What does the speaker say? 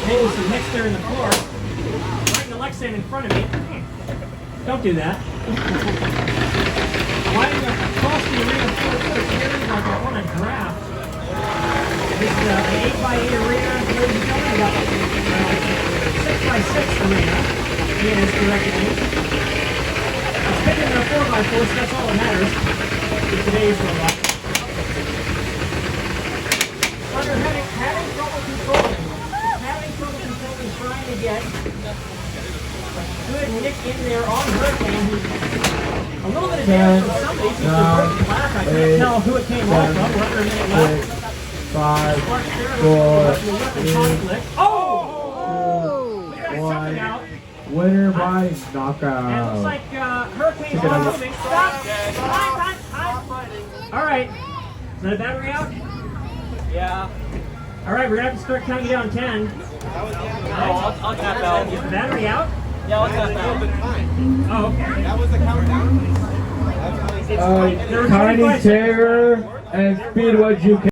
Holy, some mixture in the floor. Right in Alexa in front of me. Don't do that. Lining up across the arena floor here like I want a draft. This is an 8x8 arena. Ladies and gentlemen, we got a 6x6 arena. Ian is correcting me. It's bigger than a 4x4, so that's all that matters in today's robot. But you're having trouble controlling. Trying to get good Nick in there on Hurricane, who's a little bit of damage from somebody. Seems to have broken glass. I can't tell who it came off of. We're under a minute left. 5, 4, 3, oh! We got something out. Winner by And it knockout. looks like Hurricane's not moving. Stop! Time! All right. Is that a battery out? Yeah. All right, we're going to have to start counting down 10. I'll tap out. Is the battery out? Yeah, I'll tap out. Oh, okay. That was the countdown. There were 20 Tiny questions. Terror and Speedwood UK.